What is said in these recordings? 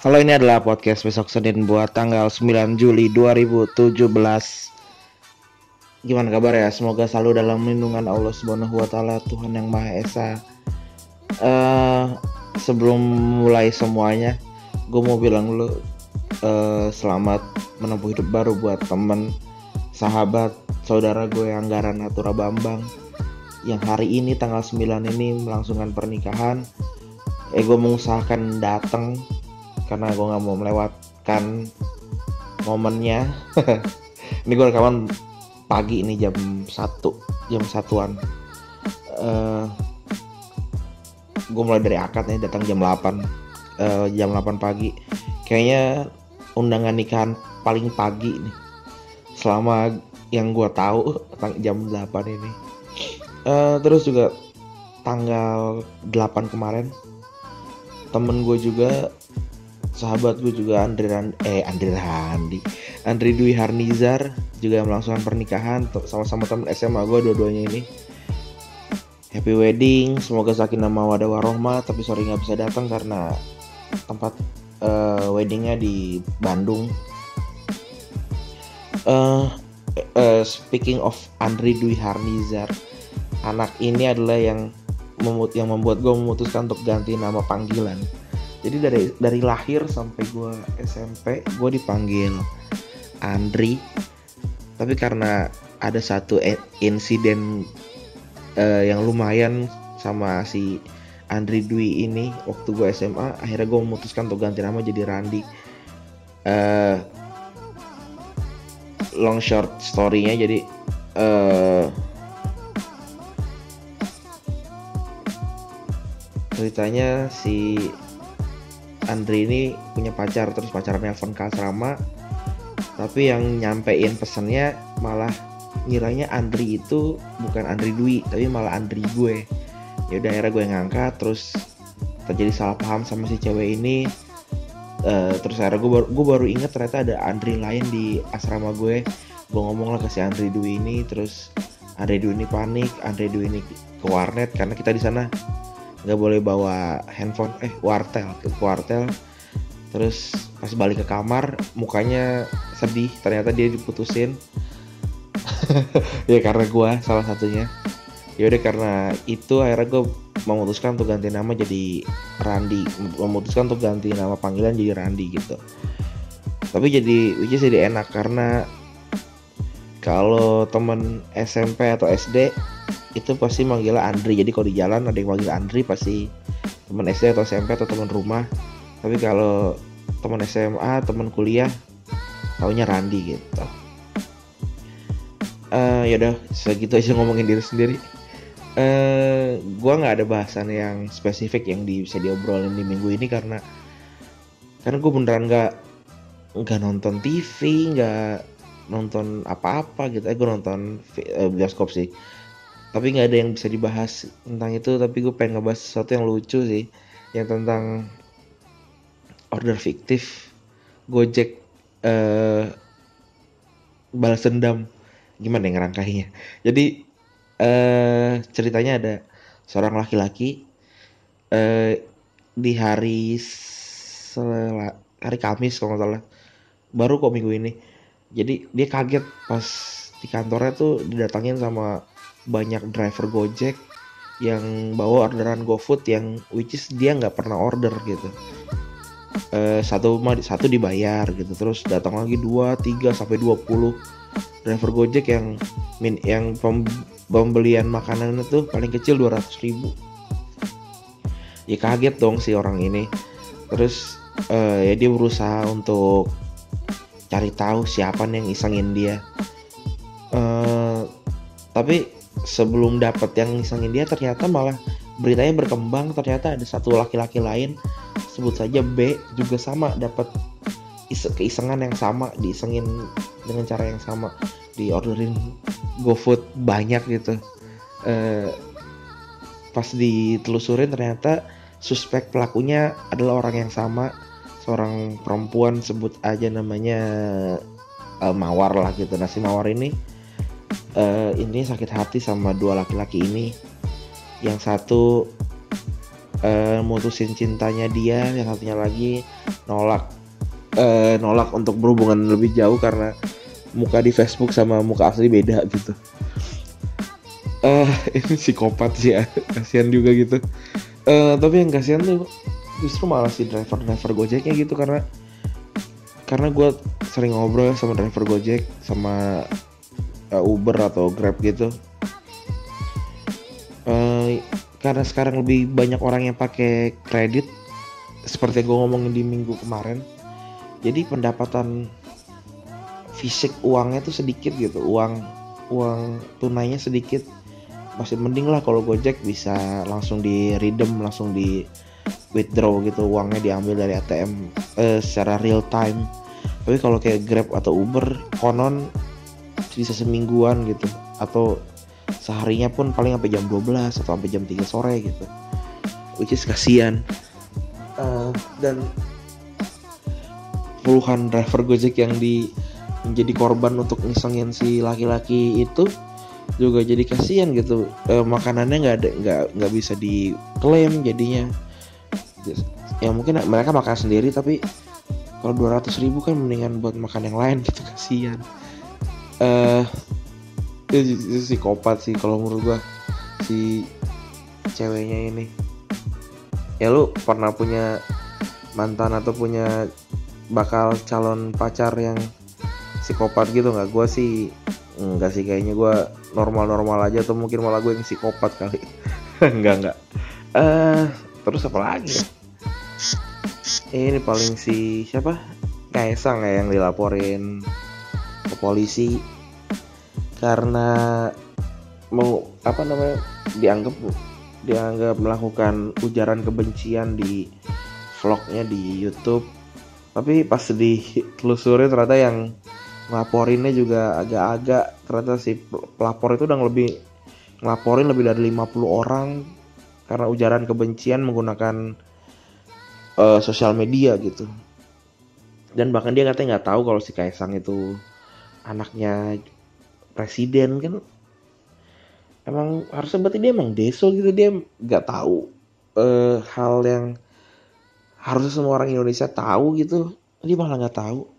Halo, ini adalah podcast besok Senin buat tanggal 9 Juli 2017. Gimana kabar ya? Semoga selalu dalam lindungan Allah Subhanahu wa taala, Tuhan yang Maha Esa. Sebelum mulai semuanya, gue mau bilang dulu selamat menempuh hidup baru buat temen, sahabat, saudara gue Anggaran Natura Bambang yang hari ini tanggal 9 ini melangsungkan pernikahan. Gue mengusahakan datang karena gue nggak mau melewatkan momennya. Ini gue rekaman pagi, ini jam 1-an. Gue mulai dari akad nih, datang jam 8 pagi. Kayaknya undangan nikahan paling pagi nih selama yang gue tahu, jam 8 ini. Terus juga tanggal 8 kemarin temen gue juga, sahabat gue juga, Andri Dwi Harnizar juga melangsungkan pernikahan sama-sama teman SMA gue dua-duanya ini. Happy wedding, semoga sakinah mawaddah warahmah. Tapi sorry nggak bisa datang karena tempat weddingnya di Bandung. Speaking of Andri Dwi Harnizar, anak ini adalah yang membuat gue memutuskan untuk ganti nama panggilan. Jadi dari lahir sampai gue SMP gue dipanggil Andri. Tapi karena ada satu insiden yang lumayan sama si Andri Dwi ini waktu gue SMA, akhirnya gue memutuskan untuk ganti nama jadi Randi. Long short story-nya, jadi ceritanya si Andri ini punya pacar, terus pacar nelfon ke asrama, tapi yang nyampein pesannya malah ngiranya Andri itu bukan Andri Dwi, tapi malah Andri gue. Ya udah, akhirnya gue ngangkat, terus terjadi salah paham sama si cewek ini. Terus akhirnya gue baru ingat ternyata ada Andri lain di asrama gue. Gue ngomong lah ke si Andri Dwi ini, terus Andri Dwi ini panik. Andri Dwi ini ke warnet karena kita di sana nggak boleh bawa handphone, wartel. Terus pas balik ke kamar mukanya sedih, ternyata dia diputusin. Ya karena gue salah satunya. Ya udah, karena itu akhirnya gue memutuskan untuk ganti nama jadi Randi, memutuskan untuk ganti nama panggilan jadi Randi gitu. Tapi jadi enak karena kalau temen SMP atau SD itu pasti manggilnya Andri. Jadi kalau di jalan ada yang manggil Andri, pasti teman SD atau SMP atau teman rumah. Tapi kalau teman SMA, teman kuliah, taunya Randi gitu. Yaudah, segitu aja ngomongin diri sendiri. Gua nggak ada bahasan yang spesifik yang bisa diobrolin di minggu ini karena gue beneran nggak nonton TV, nggak nonton apa-apa gitu. Gue nonton bioskop sih, tapi nggak ada yang bisa dibahas tentang itu. Tapi gue pengen ngebahas sesuatu yang lucu sih, yang tentang order fiktif Gojek balas dendam. Gimana yang ngerangkainya? Jadi ceritanya ada seorang laki-laki di hari Kamis kalau nggak salah, baru kok minggu ini. Jadi dia kaget pas di kantornya tuh didatangin sama banyak driver Gojek yang bawa orderan GoFood yang which is dia nggak pernah order gitu. Satu dibayar gitu, terus datang lagi 2, 3 sampai 20 driver Gojek yang pembelian makanan itu paling kecil 200.000. Ya kaget dong si orang ini. Terus ya dia berusaha untuk cari tahu siapa nih yang isengin dia. Tapi sebelum dapat yang isengin dia, ternyata malah beritanya berkembang. Ternyata ada satu laki-laki lain, sebut saja B, juga sama dapat keisengan yang sama, diisengin dengan cara yang sama, diorderin GoFood banyak gitu. Pas ditelusurin ternyata suspek pelakunya adalah orang yang sama, seorang perempuan, sebut aja namanya Mawar lah gitu. Nah, si Mawar ini sakit hati sama dua laki-laki ini. Yang satu mutusin cintanya dia, yang satunya lagi nolak untuk berhubungan lebih jauh karena muka di Facebook sama muka asli beda gitu. Ini psikopat sih ya, kasihan juga gitu. Tapi yang kasihan tuh justru malah si driver Gojeknya gitu, karena gue sering ngobrol sama driver Gojek sama Uber atau Grab gitu. Karena sekarang lebih banyak orang yang pakai kredit, seperti yang gue ngomongin di minggu kemarin. Jadi pendapatan fisik uangnya tuh sedikit gitu, uang tunainya sedikit. Masih mending lah kalau Gojek bisa langsung di redeem, langsung di withdraw gitu, uangnya diambil dari ATM secara real time. Tapi kalau kayak Grab atau Uber konon bisa semingguan gitu, atau seharinya pun paling sampai jam 12 atau sampai jam 3 sore gitu, which is kasihan. Dan puluhan driver Gojek yang menjadi korban untuk ngisengin si laki-laki itu juga jadi kasihan gitu. Makanannya nggak bisa diklaim jadinya. Ya mungkin mereka makan sendiri, tapi kalau 200.000 kan mendingan buat makan yang lain gitu, kasihan. Itu psikopat sih kalau menurut gua si ceweknya ini. Ya lu pernah punya mantan atau punya bakal calon pacar yang psikopat gitu nggak? Gua sih enggak sih, kayaknya gua normal-normal aja, atau mungkin malah gue yang psikopat kali. enggak. Terus apa lagi ya? Ini paling si siapa? Kaisang ya yang dilaporin ke polisi karena mau dianggap melakukan ujaran kebencian di vlognya di YouTube. Tapi pas ditelusuri ternyata yang ngelaporinnya juga agak-agak, ternyata si pelapor itu udah ngelaporin lebih dari 50 orang karena ujaran kebencian menggunakan sosial media gitu. Dan bahkan dia katanya nggak tahu kalau si Kaisang itu anaknya presiden kan. Emang harusnya berarti dia emang deso gitu, dia nggak tahu hal yang harusnya semua orang Indonesia tahu gitu, dia malah nggak tahu.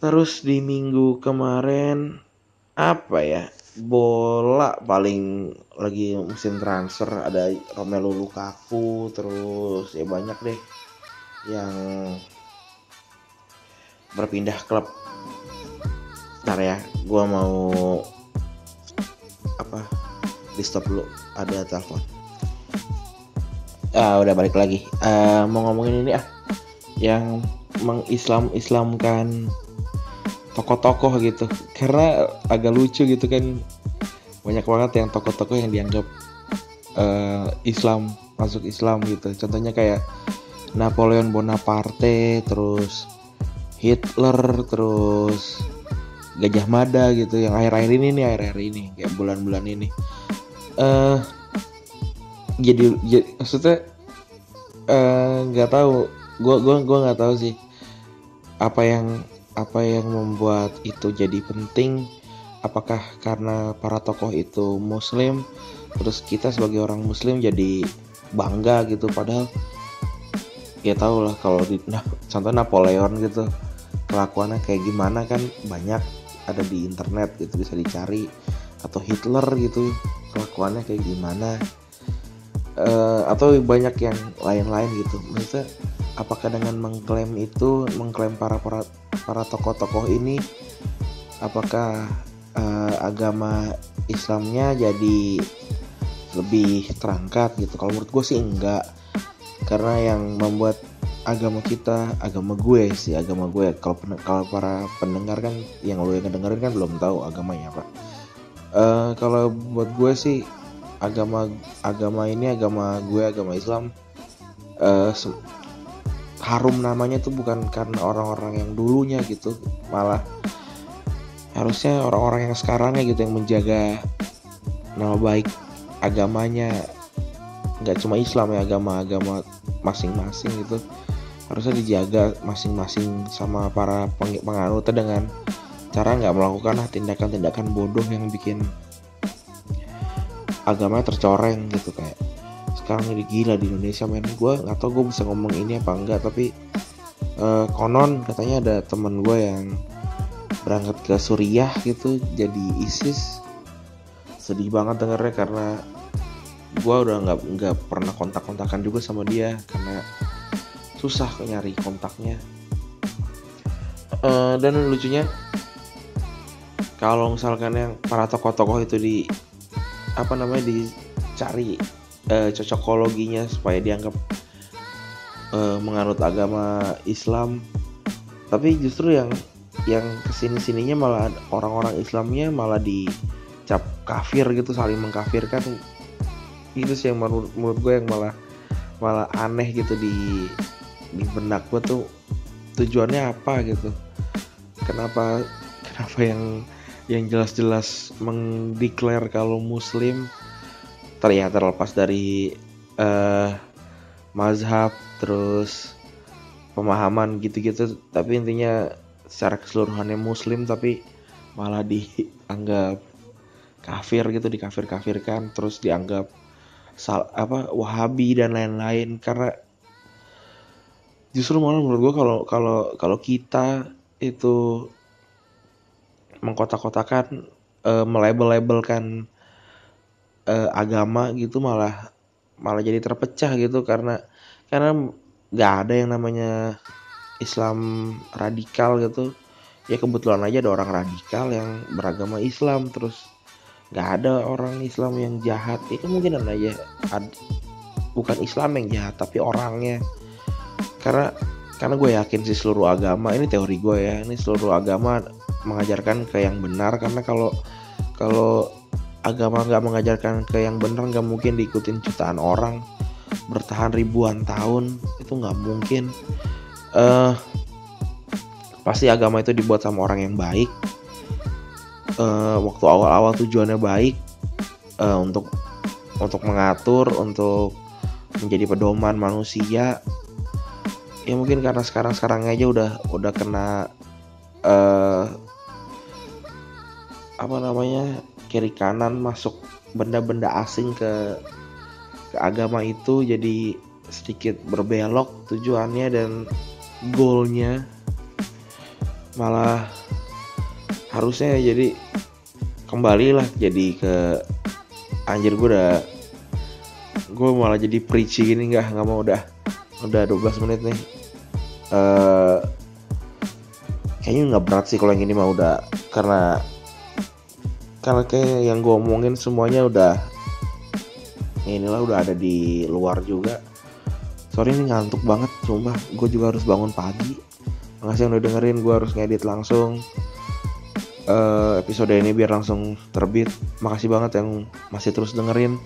Terus di minggu kemarin apa ya, bola paling lagi musim transfer, ada Romelu Lukaku, terus ya banyak deh yang berpindah klub. Ntar ya, gue mau di stop dulu, ada telepon. Udah balik lagi. Mau ngomongin ini yang mengislamkan tokoh-tokoh gitu, karena agak lucu gitu kan, banyak banget yang tokoh-tokoh yang dianggap Islam, masuk Islam gitu. Contohnya kayak Napoleon Bonaparte, terus Hitler, terus Gajah Mada gitu, yang akhir-akhir ini kayak bulan-bulan ini. Jadi maksudnya nggak tahu, gue nggak tahu sih apa yang membuat itu jadi penting. Apakah karena para tokoh itu Muslim, terus kita sebagai orang Muslim jadi bangga gitu, padahal ya tau lah kalau contoh Napoleon gitu, kelakuannya kayak gimana kan banyak ada di internet gitu, bisa dicari. Atau Hitler gitu, kelakuannya kayak gimana, atau banyak yang lain-lain gitu. Maksudnya apakah dengan mengklaim para tokoh-tokoh ini, apakah agama Islamnya jadi lebih terangkat gitu? Kalau menurut gue sih enggak, karena yang membuat agama gue, kalau para pendengar kan, yang lo yang ngedengerin kan belum tahu agamanya apa. Kalau buat gue sih agama gue, agama Islam, harum namanya tuh bukan karena orang-orang yang dulunya gitu, malah harusnya orang-orang yang sekarangnya gitu yang menjaga nama baik agamanya. Nggak cuma Islam ya, agama-agama masing-masing gitu harusnya dijaga masing-masing sama para penganutnya, dengan cara nggak melakukan tindakan-tindakan bodoh yang bikin agamanya tercoreng gitu. Kayak sekarang ini gila di Indonesia men. Gue nggak tahu gue bisa ngomong ini apa enggak, tapi konon katanya ada temen gue yang berangkat ke Suriah gitu jadi ISIS. Sedih banget dengarnya, karena gue udah nggak pernah kontak-kontakan juga sama dia karena susah nyari kontaknya. Dan lucunya kalau misalkan yang para tokoh-tokoh itu dicari cocokologinya supaya dianggap menganut agama Islam, tapi justru yang kesini-sininya malah orang-orang Islamnya malah dicap kafir gitu, saling mengkafirkan. Itu sih yang menurut gue yang malah aneh gitu di benak gue tuh, tujuannya apa gitu. Kenapa yang jelas-jelas mendeklar kalau Muslim, terlepas dari mazhab terus pemahaman gitu-gitu, tapi intinya secara keseluruhannya Muslim, tapi malah dianggap kafir gitu, dikafir-kafirkan, terus dianggap Wahabi dan lain-lain. Karena justru malah menurut gue kalau kita itu mengkotak-kotakan, melabel-labelkan agama gitu, malah jadi terpecah gitu, karena nggak ada yang namanya Islam radikal gitu. Ya kebetulan aja ada orang radikal yang beragama Islam, terus nggak ada orang Islam yang jahat. Itu mungkin aja bukan Islam yang jahat tapi orangnya. Karena gue yakin sih seluruh agama, ini teori gue ya, ini seluruh agama mengajarkan ke yang benar. Karena kalau agama nggak mengajarkan ke yang benar, nggak mungkin diikutin jutaan orang bertahan ribuan tahun, itu nggak mungkin. Pasti agama itu dibuat sama orang yang baik, waktu awal-awal tujuannya baik, untuk mengatur, untuk menjadi pedoman manusia. Ya mungkin karena sekarang aja udah kena kiri kanan masuk benda-benda asing ke agama itu, jadi sedikit berbelok tujuannya dan goalnya. Malah harusnya jadi kembalilah jadi ke anjir, gue malah jadi preachy gini. Nggak mau, udah 12 menit nih. Kayaknya nggak berat sih kalau yang ini mah, udah karena kayak yang gue omongin semuanya udah ada di luar juga. Sorry ini ngantuk banget, sumpah. Gue juga harus bangun pagi. Makasih yang udah dengerin. Gue harus ngedit langsung episode ini biar langsung terbit. Makasih banget yang masih terus dengerin,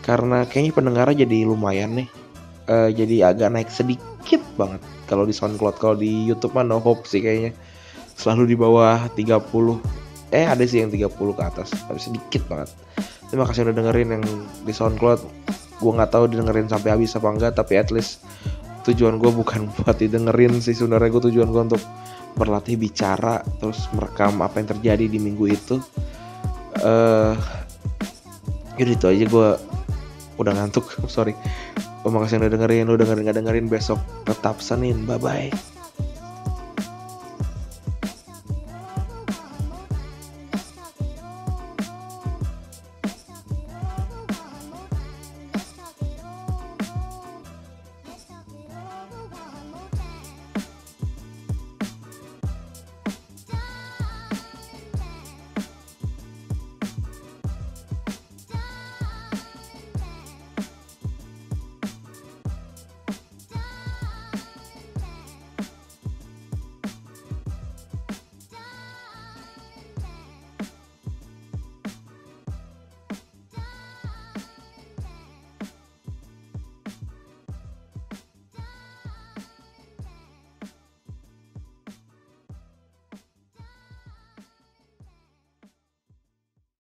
karena kayaknya pendengarnya jadi lumayan nih. Jadi agak naik sedikit banget kalau di SoundCloud. Kalau di YouTube mah no hope sih kayaknya, selalu di bawah 30. Ada sih yang 30 ke atas, tapi sedikit banget. Terima kasih udah dengerin yang di SoundCloud. Gue nggak tahu didengerin sampai habis apa enggak, tapi at least tujuan gue bukan buat didengerin sih sebenarnya. Tujuan gue untuk berlatih bicara, terus merekam apa yang terjadi di minggu itu. Yaudah itu aja, gue udah ngantuk. Sorry. Makasih yang udah dengerin. Lu dengerin gak dengerin, besok tetap Senin. Bye bye.